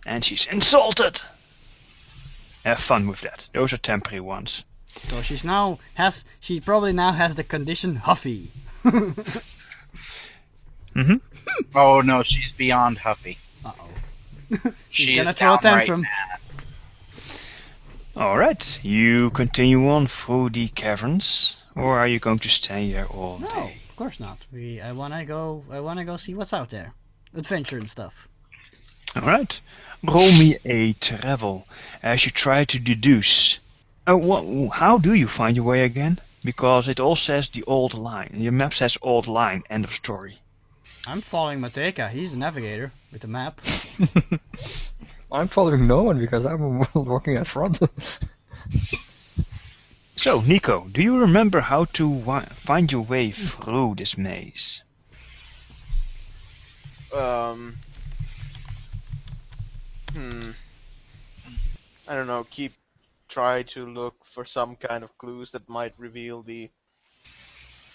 and she's insulted. Have fun with that. Those are temporary ones. So she probably now has the condition Huffy. Mm-hmm. Oh no, she's beyond Huffy. Uh-oh. She's gonna throw a tantrum. Alright, you continue on through the caverns, or are you going to stay there all No, day? of course not. I wanna go see what's out there. Adventure and stuff. Alright, roll me a travel as you try to deduce. How do you find your way again? Because it all says the old line. Your map says old line, end of story. I'm following Mateka. He's the navigator with the map. I'm following no one because I'm walking at front. So, Nico, do you remember how to find your way through this maze? I don't know. Try to look for some kind of clues that might reveal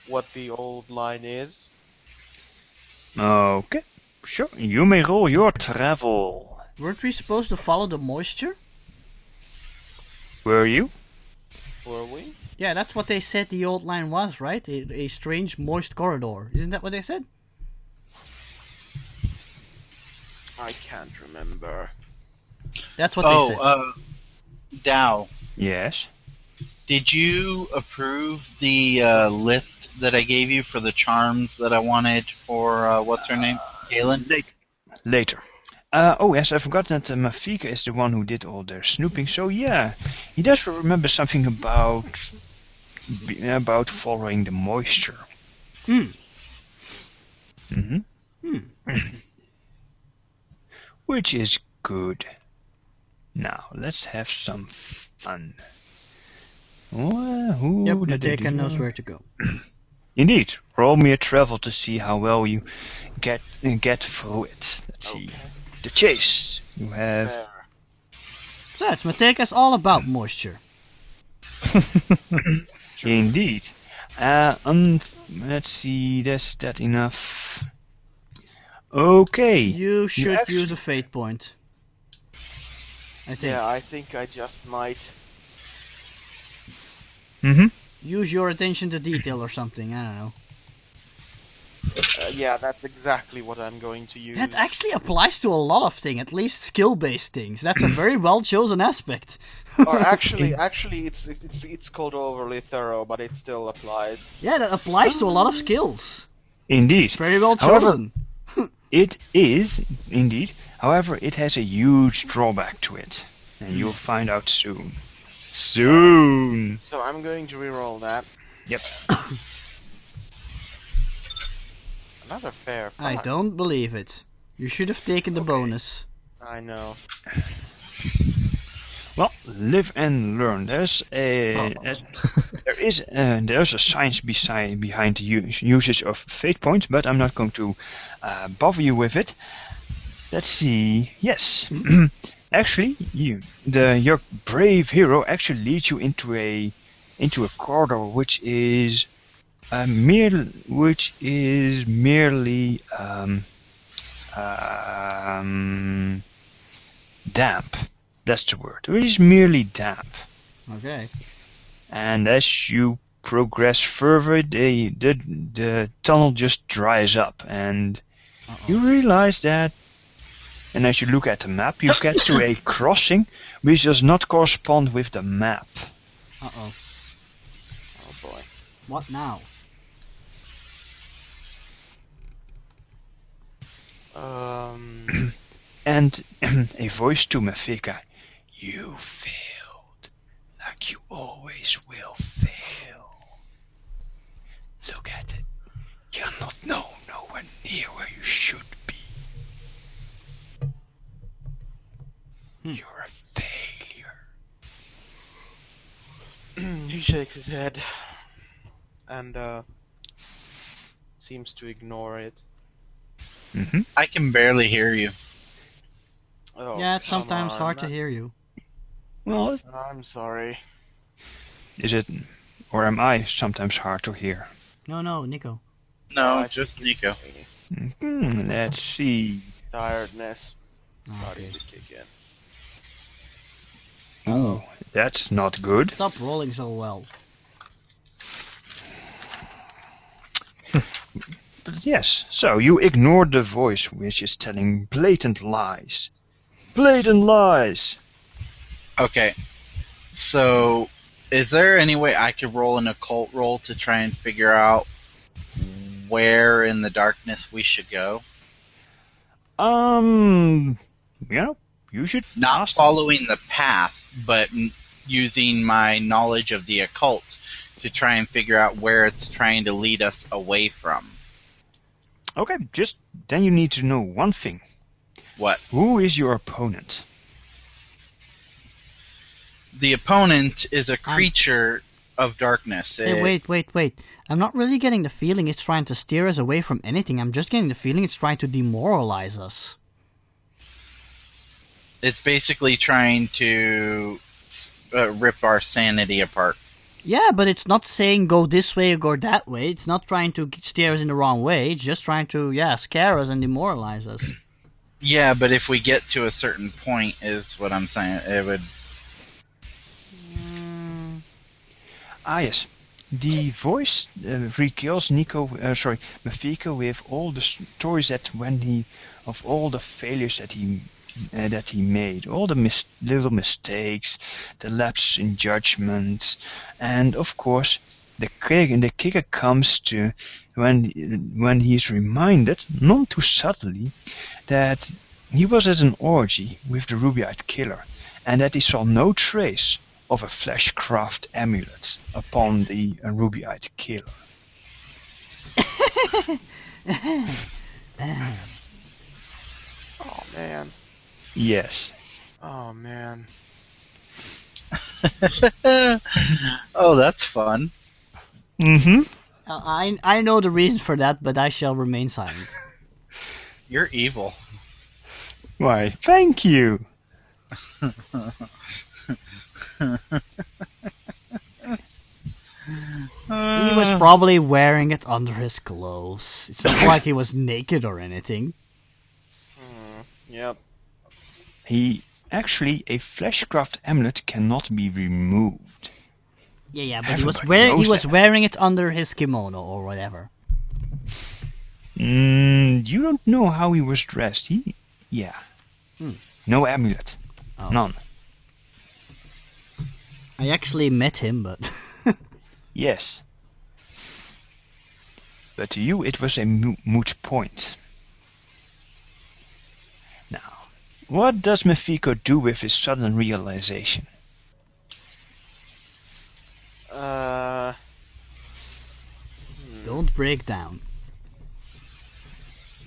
what the old line is. Okay, sure. You may roll your travel. Weren't we supposed to follow the moisture? Were you? Were we? Yeah, that's what they said the old line was, right? A strange moist corridor. Isn't that what they said? I can't remember. That's what they said. Dow, Yes. did you approve the list that I gave you for the charms that I wanted for, what's her name? Galen? Later. Oh yes, I forgot that Mafika is the one who did all their snooping. So yeah, he does remember something about following the moisture. Mm-hmm. Which is good. Now let's have some fun. Yep, Mateka knows where to go. Indeed, roll me a travel to see how well you get through it. Let's see. The chase. You have. There. Besides, Mateka's all about moisture. Indeed. Let's see. That's that enough. Okay. You should use a fate point. I think. Yeah, I think I just might. Mm-hmm. Use your attention to detail or something. I don't know. Yeah, that's exactly what I'm going to use. That actually applies to a lot of things, at least skill-based things. That's a very well-chosen aspect. Or actually, it's called overly thorough, but it still applies. Yeah, that applies to a lot of skills. Indeed. Very well However, chosen. it is indeed. However, it has a huge drawback to it, and you'll find out soon. Soon. So I'm going to reroll that. Yep. Another fair. I Fuck. don't believe it. You should have taken the bonus. I know. Well, live and learn. There's a science behind the usage of fate points, but I'm not going to bother you with it. Let's see. Yes, actually, your brave hero actually leads you into a corridor which is merely damp. That's the word. It is merely damp. Okay. And as you progress further, the tunnel just dries up, and you realize that. And as you look at the map, you get to a crossing which does not correspond with the map. Uh-oh. Oh boy. What now? And a voice to Mafika. You failed, like you always will fail. Look at it. You're not nowhere near where you should be. You're a failure. He shakes his head and seems to ignore it. Mm-hmm. I can barely hear you. Oh, Yeah, it's come sometimes on. hard to hear you. Well, I'm sorry. is it, or am I sometimes hard to hear? No, Nico. No, just Nico. Let's see. Tiredness. starting Okay. to kick in. Oh, that's not good. Stop rolling so well. But yes, so you ignored the voice which is telling blatant lies. Blatant lies! Okay. So, is there any way I could roll an occult roll to try and figure out where in the darkness we should go? You should Not ask. following the path, but using my knowledge of the occult to try and figure out where it's trying to lead us away from. Okay, just then you need to know one thing. What? Who is your opponent? The opponent is a creature of darkness. Hey, wait. I'm not really getting the feeling it's trying to steer us away from anything. I'm just getting the feeling it's trying to demoralize us. It's basically trying to rip our sanity apart. Yeah, but it's not saying go this way or go that way. It's not trying to steer us in the wrong way. It's just trying to, scare us and demoralize us. Yeah, but if we get to a certain point, is what I'm saying. It would. Ah, yes. The voice regales Mafika with all the stories of all the failures that he made, all the little mistakes, the lapses in judgment, and of course the kicker comes to when he is reminded, not too subtly, that he was at an orgy with the ruby-eyed killer, and that he saw no trace of a fleshcraft amulet upon the ruby-eyed killer. Oh man. Yes. Oh man. Oh, that's fun. Mm-hmm. I know the reason for that, but I shall remain silent. You're evil. Why, thank you. He was probably wearing it under his clothes. It's not like he was naked or anything. Yep. A fleshcraft amulet cannot be removed. Yeah, but he Everybody was knows wearing it under his kimono or whatever. You don't know how he was dressed. No amulet. Oh. None. I actually met him, but... Yes. But to you it was a moot point. Now, what does Mafiko do with his sudden realization? Don't break down.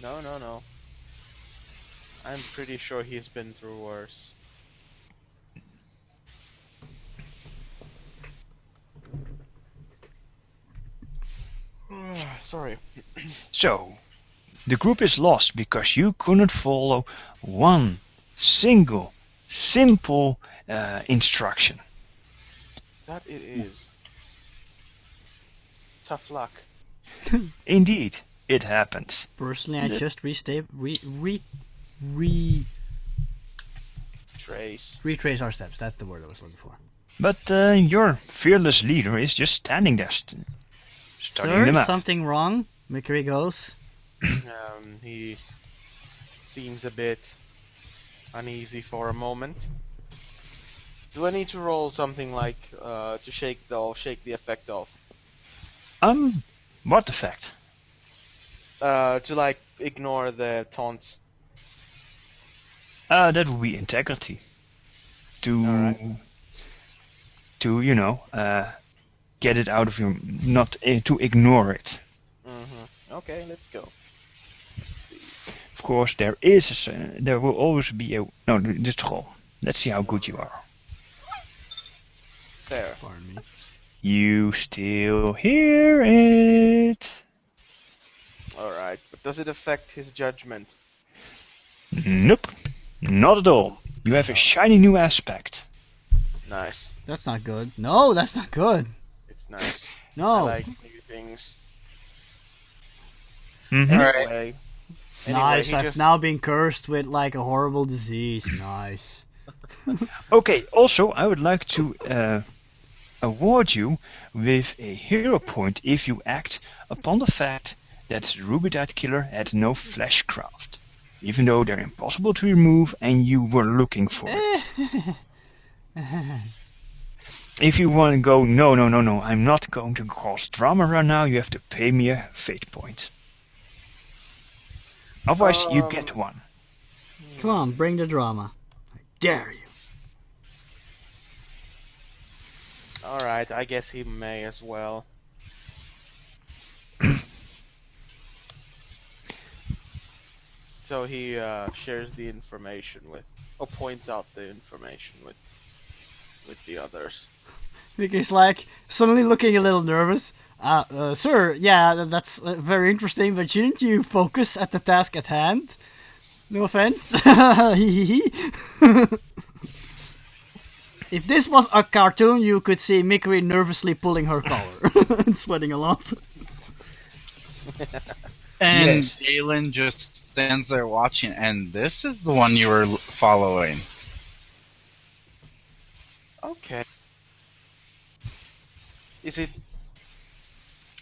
No. I'm pretty sure he's been through worse. Sorry. So, the group is lost because you couldn't follow one single, simple instruction. That it is. Tough luck. Indeed, it happens. Personally, I just Trace. our steps. That's the word I was looking for. But your fearless leader is just standing there, studying them Sir, out. something wrong? Mickery goes. He seems a bit uneasy for a moment. Do I need to roll something like to shake the effect off? What effect? To like ignore the taunts. That would be integrity. To get it out of your, not to ignore it. Okay, let's go. Let's see. Of course, there will always be just roll. Let's see how good you are. There. Pardon me. You still hear it. Alright, but does it affect his judgment? Nope, not at all. You have a shiny new aspect. Nice. That's not good. No, that's not good. It's nice. I No. like new things. Mm-hmm. Alright. Anyway, Anyway, Nice, he I've just- now been cursed with like a horrible disease. Nice. Okay, also, I would like to award you with a hero point if you act upon the fact that the Rubidite killer had no fleshcraft, even though they're impossible to remove and you were looking for it. If you want to go, no, I'm not going to cause drama right now, you have to pay me a fate point. Otherwise, you get one. Come on, bring the drama. I dare you. Alright, I guess he may as well. So he shares the information with, or points out the information with the others. Vicky's like suddenly looking a little nervous. Sir, yeah, that's very interesting, but shouldn't you focus at the task at hand? No offense. If this was a cartoon, you could see Mikri nervously pulling her collar and sweating a lot. And Yes. Jalen just stands there watching, and this is the one you were following. Okay. Is it?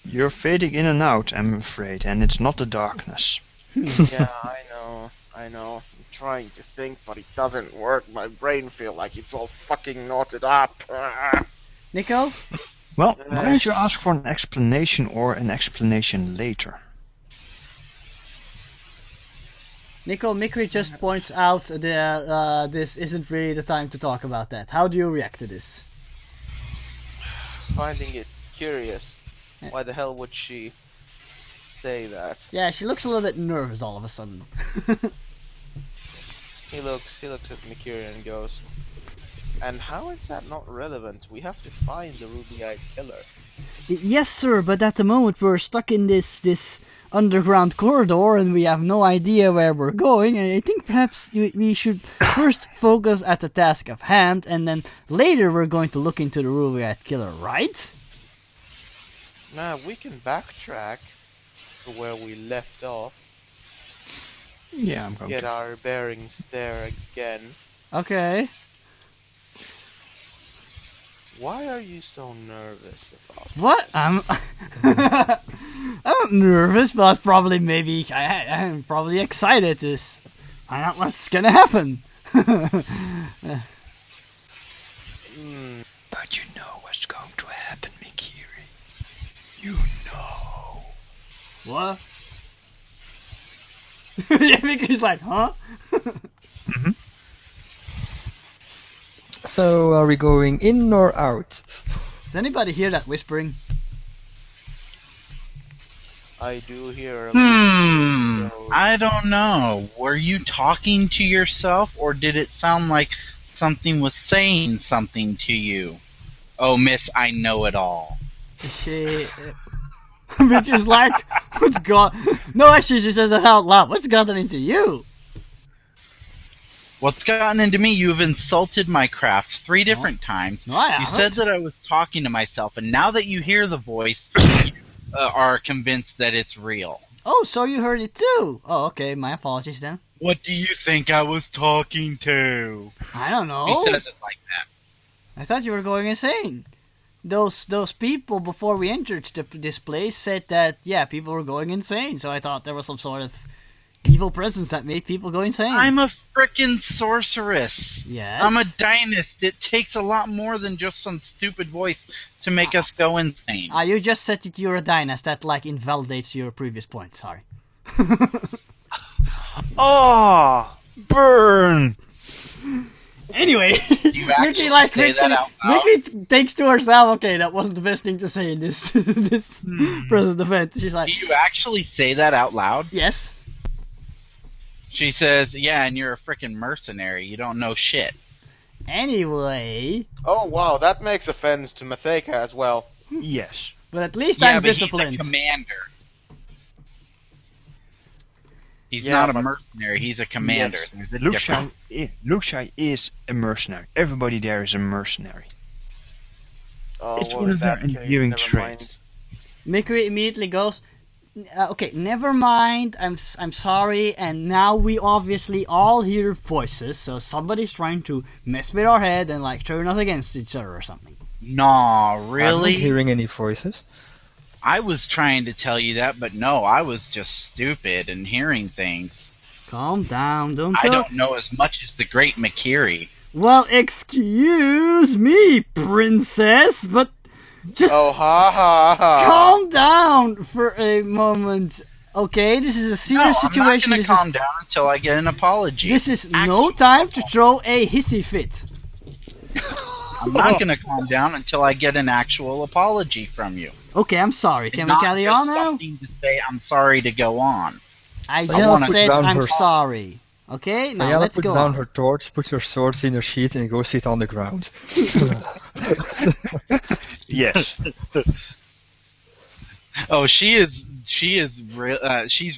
You're fading in and out, I'm afraid, and it's not the darkness. Yeah, I know. I'm trying to think, but it doesn't work. My brain feels like it's all fucking knotted up. Nico? Well, why don't you ask for an explanation or an explanation later? Nico, Mikri just points out that this isn't really the time to talk about that. How do you react to this? Finding it curious. Why the hell would she say that? Yeah, she looks a little bit nervous all of a sudden. He looks at Mikiri and goes, "And how is that not relevant? We have to find the ruby-eyed killer." Yes, sir, but at the moment we're stuck in this underground corridor and we have no idea where we're going, and I think perhaps we should first focus at the task of hand, and then later we're going to look into the ruby-eyed killer, right? Nah, we can backtrack to where we left off, Yeah, I'm going get to. our bearings there again. Okay. Why are you so nervous about What? I'm not nervous, but probably maybe I'm probably excited to find out what's gonna happen. But you know what's going to happen, Mikiri. You know. What? Yeah, Mickey's like, huh? So, are we going in or out? Does anybody hear that whispering? I do hear a I don't know. Were you talking to yourself, or did it sound like something was saying something to you? Oh, miss, I know it all. She... Mickey's like, what's got... No, actually, she says it out loud. What's gotten into you? What's gotten into me? You've insulted my craft 3 different times. No, I You haven't. said that I was talking to myself, and now that you hear the voice, you are convinced that it's real. Oh, so you heard it too. Oh, okay, my apologies then. What do you think I was talking to? I don't know. He says it like that. I thought you were going insane. Those people before we entered this place said that, yeah, people were going insane. So I thought there was some sort of evil presence that made people go insane. I'm a frickin' sorceress. Yes. I'm a dynast. It takes a lot more than just some stupid voice to make us go insane. You just said that you're a dynast. That, like, invalidates your previous point. Sorry. Ah, burn! Anyway, You actually Mickey, like, say that out loud? Mickey takes to herself, okay, that wasn't the best thing to say in this present event. She's like, Do you actually say that out loud? yes. She says, yeah, and you're a frickin' mercenary. You don't know shit. Anyway, Oh wow, that makes offense to Matheka as well. Yes. but at least Yeah, I'm but disciplined. he's a commander. He's Yeah, not a but- mercenary. He's a commander. Yes. There's a difference. Luxai is a mercenary. Everybody there is a mercenary. Oh, It's well, one in of their that case, endearing never traits. mind. Mikri immediately goes, Okay, never mind. I'm sorry. And now we obviously all hear voices, so somebody's trying to mess with our head and like turn us against each other or something. Nah, I'm really? not hearing any voices. I was trying to tell you that, but no, I was just stupid and hearing things. Calm down. Don't I talk. don't know as much as the great McKiri. Well, excuse me, princess, but just Oh, ha ha ha. calm down for a moment. Okay, this is a serious situation. I'm not going to calm down until I get an apology. This is no time to throw a hissy fit. I'm not going to calm down until I get an actual apology from you. Okay, I'm sorry. Can we Not carry just on now? something to say I'm sorry to go on. I Sayala just puts said down I'm her- sorry. Okay, now Sayala let's puts go down on. her torch, puts her swords in her sheath, and goes sit on the ground. Yes. Oh, she's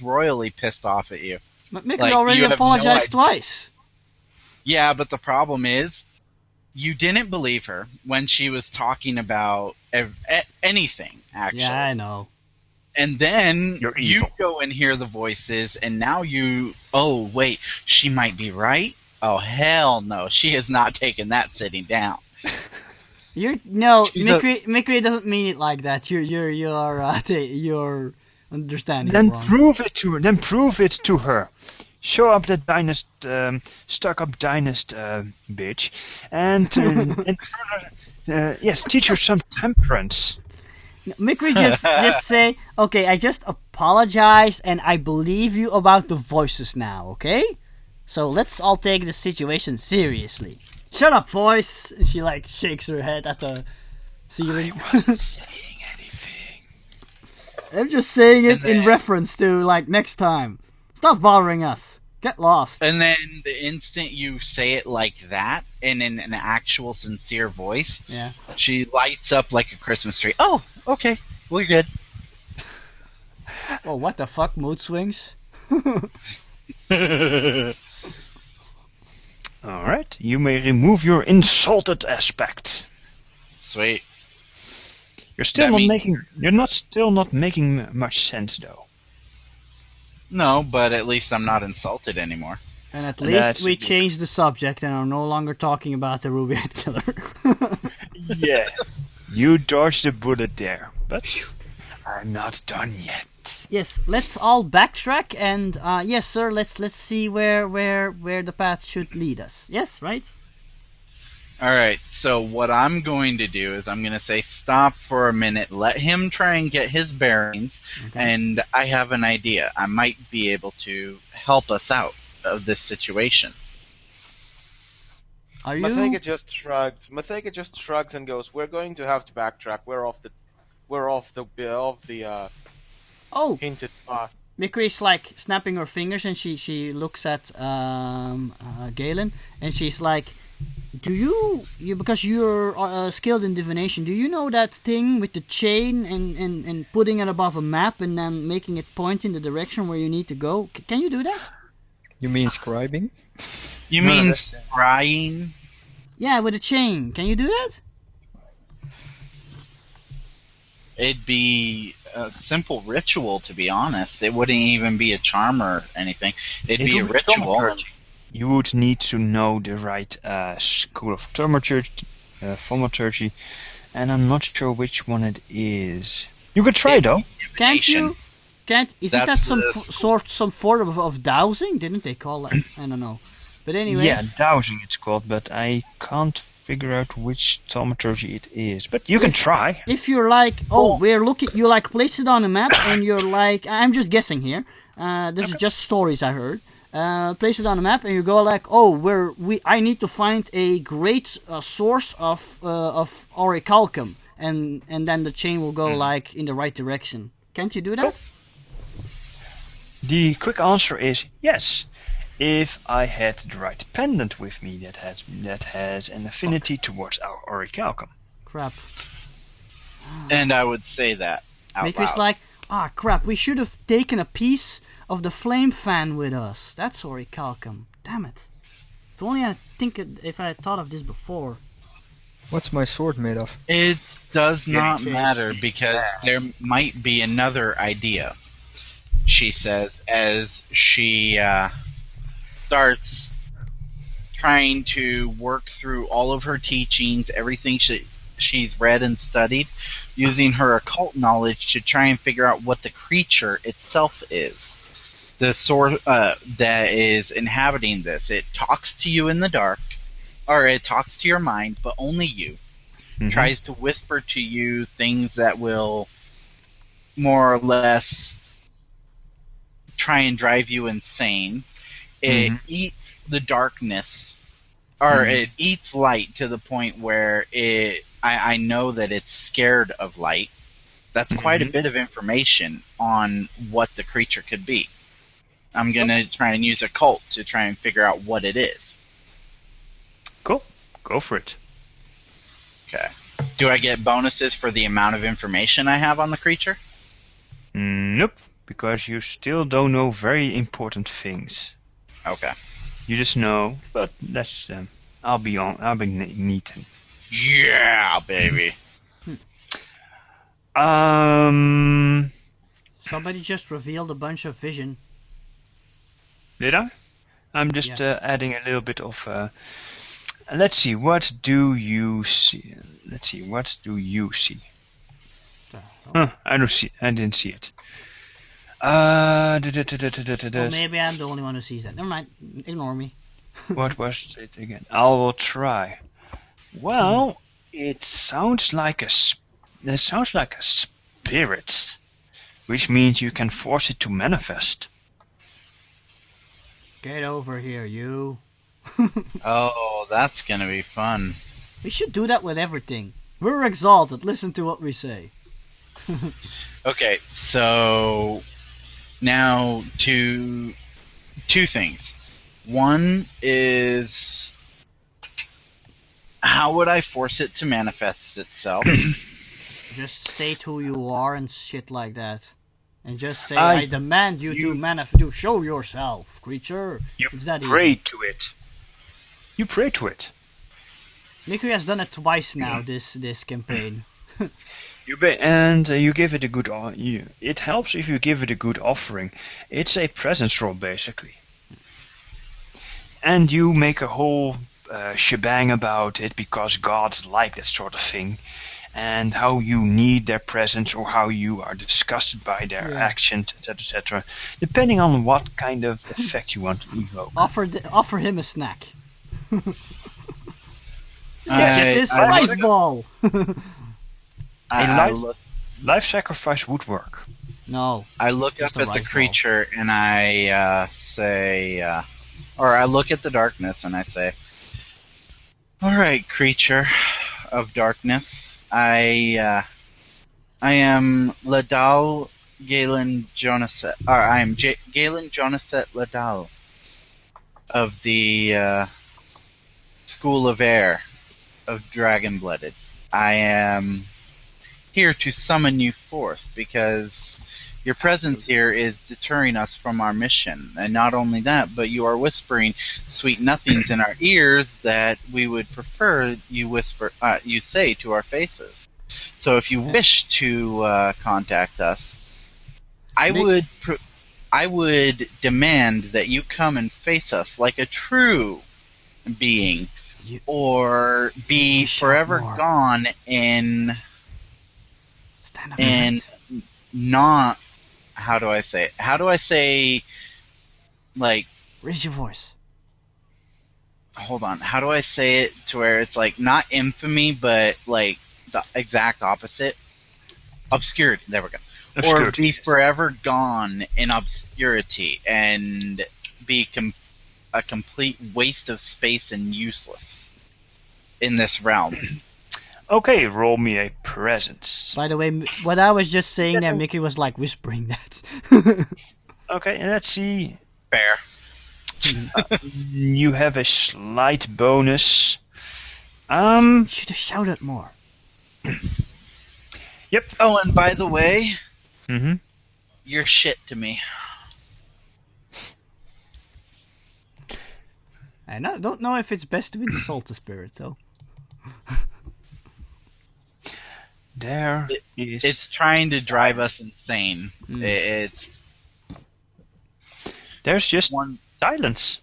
royally pissed off at you. But Mickey Like, already you have no apologized idea. twice. Yeah, but the problem is, you didn't believe her when she was talking about anything, actually. Yeah, I know. And then You're you evil. go and hear the voices, and now oh, wait, she might be right? Oh, hell no, she has not taken that sitting down. She's Mickey doesn't mean it like that. You're understanding Then it wrong. prove it to her. Then prove it to her. Show up that stuck-up dynast bitch, and yes, teach her some temperance. Mickey just say, okay, I just apologized and I believe you about the voices now, okay? So let's all take the situation seriously. Shut up, voice! And she like shakes her head at the ceiling. I wasn't saying anything. I'm just saying it And in then- reference to like next time. Stop bothering us. Get lost. And then the instant you say it like that, and in an actual sincere voice, Yeah. she lights up like a Christmas tree. Oh, okay, we're good. Oh, what the fuck? Mood swings? All right, you may remove your insulted aspect. Sweet. You're still That not means- making. You're not still not making much sense though. No, but at least I'm not insulted anymore. And at And least that's we a good- changed the subject and are no longer talking about the Ruby Head Killer. Yes. You dodged a bullet there, but I'm not done yet. Yes, let's all backtrack and yes, sir. Let's see where the path should lead us. Yes, right? Alright, so what I'm going to do is I'm going to say stop for a minute, let him try and get his bearings, and I have an idea. I might be able to help us out of this situation. Are you? Mathega just shrugged. Mathega just shrugs and goes, "We're going to have to backtrack. We're off the Oh, hinted path." Mikri's like snapping her fingers and she looks at Galen and she's like, "Do you because you're skilled in divination? Do you know that thing with the chain and putting it above a map and then making it point in the direction where you need to go? Can you do that?" You mean scribing? You No, mean that's- scrying? Yeah, with a chain. Can you do that? It'd be a simple ritual, to be honest. It wouldn't even be a charm or anything. It'd be a would ritual. thaumaturgy. You would need to know the right school of thaumaturgy, and I'm not sure which one it is. You could try though. Can't you? Isn't that That's some the some form of dowsing? Didn't they call that? I don't know. But anyway. Yeah, dowsing it's called, but I can't figure out which thaumaturgy it is. But you can try. If you're like, we're looking, you like place it on a map, and you're like, I'm just guessing here. This is just stories I heard. Place it on a map, and you go like, I need to find a great source of orichalcum, and then the chain will go like in the right direction. Can't you do that? The quick answer is yes. If I had the right pendant with me that has an affinity towards our orichalcum. Crap. And I would say that out Maker's loud. like, crap, we should have taken a piece of the flame fan with us. That's orichalcum. Damn it. If only if I had thought of this before. What's my sword made of? It does not Getting matter because there might be another idea. she says as she starts trying to work through all of her teachings, everything she's read and studied, using her occult knowledge to try and figure out what the creature itself is. The source that is inhabiting this. It talks to you in the dark, or it talks to your mind, but only you. Tries to whisper to you things that will more or less try and drive you insane. It eats the darkness, or it eats light to the point where I know that it's scared of light. That's quite a bit of information on what the creature could be. I'm going to try and use occult to try and figure out what it is. Cool. Go for it. Okay. Do I get bonuses for the amount of information I have on the creature? Nope, because you still don't know very important things. Okay. You just know, but that's I'll be neat. Yeah, baby. Somebody just revealed a bunch of vision. Did I? I'm just adding a little bit of. Let's see. What do you see? Let's see. What do you see? I don't see. I didn't see it. Well, maybe I'm the only one who sees that. Never mind. Ignore me. What was it again? I will try. Well, it sounds like a spirit, which means you can force it to manifest. Get over here, you. Oh, that's gonna be fun. We should do that with everything. We're exalted. Listen to what we say. Okay, so now two things. One is, how would I force it to manifest itself? Just state who you are and shit like that. And just say, I demand you to show yourself, creature. You it's that pray easy. to it. You pray to it. Miku has done it twice now, this campaign. You give it a good. It helps if you give it a good offering. It's a presence roll basically, and you make a whole shebang about it because gods like that sort of thing, and how you need their presence or how you are disgusted by their actions, etc., etc. Depending on what kind of effect you want to evoke. Offer him a snack. Get this rice ball. Life sacrifice would work. No. I look up at the creature and I say, or I look at the darkness and I say, "All right, creature of darkness, I am Ladal Galen Jonaset, or I am Galen Jonaset Ladal of the School of Air of Dragon-Blooded. I am here to summon you forth because your presence here is deterring us from our mission. And not only that, but you are whispering sweet nothings in our ears that we would prefer you say to our faces. So if you wish to contact us, I would demand that you come and face us like a true being, or be forever gone in not, how do I say it? How do I say, like... Raise your voice. Hold on. How do I say it to where it's like not infamy, but like the exact opposite? Obscurity. There we go. Obscurity. Or be forever gone in obscurity and be a complete waste of space and useless in this realm. Okay, roll me a presence. By the way, what I was just saying there, Mickey was like whispering that. Okay, let's see. Fair. You have a slight bonus. You should have shouted more. Yep. Oh, and by the way, you're shit to me. I don't know if it's best to insult the spirit, though. It's trying to drive us insane. It's There's just One. silence.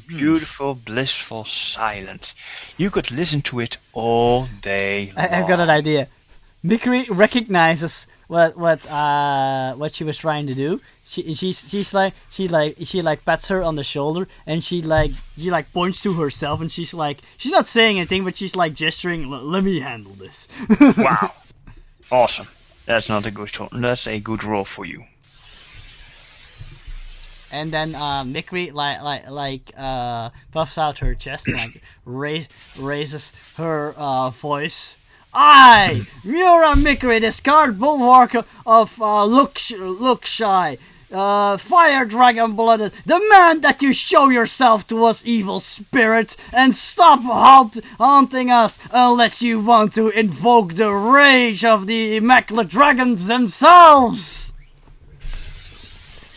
Beautiful, blissful silence. You could listen to it all day long. I've got an idea. Mikri recognizes what she was trying to do. She pats her on the shoulder and she points to herself and she's not saying anything but she's gesturing. Let me handle this. Wow. Awesome. That's not a good shot. That's a good roll for you. And then Mikri puffs out her chest and raises her voice. I, Mura Mikri, the scarred bulwark of Lookshy, fire dragon blooded, demand that you show yourself to us, evil spirit, and stop haunting us unless you want to invoke the rage of the immaculate dragons themselves.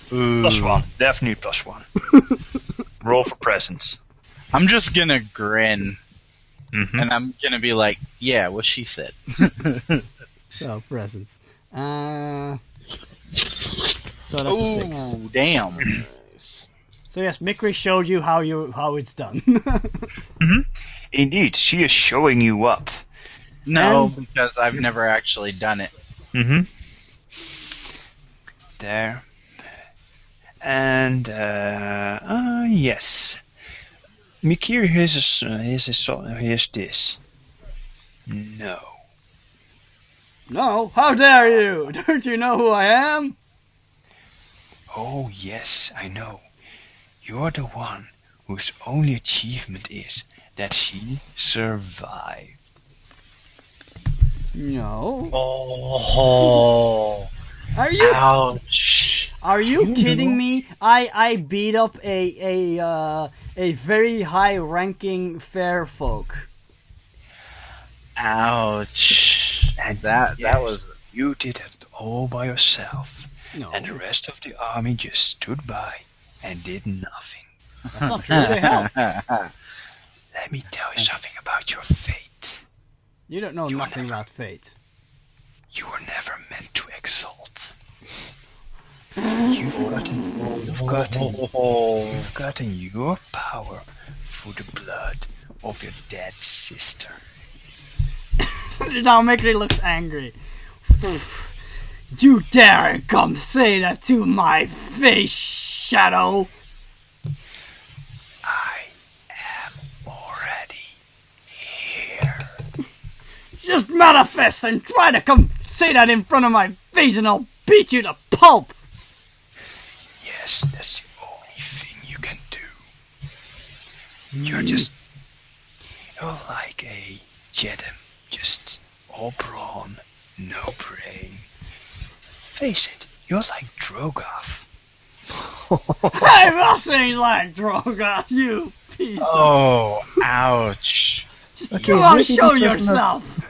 +1. Definitely +1. Roll for presence. I'm just gonna grin. Mm-hmm. And I'm gonna be like, yeah, what she said. So, presence. So that's a 6. Ooh, damn. So yes, Mikri showed you how it's done. Indeed, she is showing you up. No, because I've never actually done it. There. And, yes. Mikiri, here's this. No. No, how dare you? Don't you know who I am? Oh, yes, I know. You're the one whose only achievement is that she survived. No. Oh. Are you? Ouch. Are you kidding me? I beat up a very high-ranking fair folk. Ouch. And that was. You did it all by yourself. No, And the rest of the army just stood by and did nothing. that's not true. They helped. Let me tell you something about your fate. You don't know nothing about fate. You were never meant to exalt. You've gotten your power through the blood of your dead sister. Now Mikri looks angry. You dare come say that to my face, Shadow? I am already here. Just manifest and try to come say that in front of my face and I'll beat you to pulp. Yes, that's the only thing you can do. You're like a Jedem, just all brawn, no brain. Face it, you're like Drogoth. I mustn't like Drogoth, you piece of... Oh, ouch. Just come on, show yourself.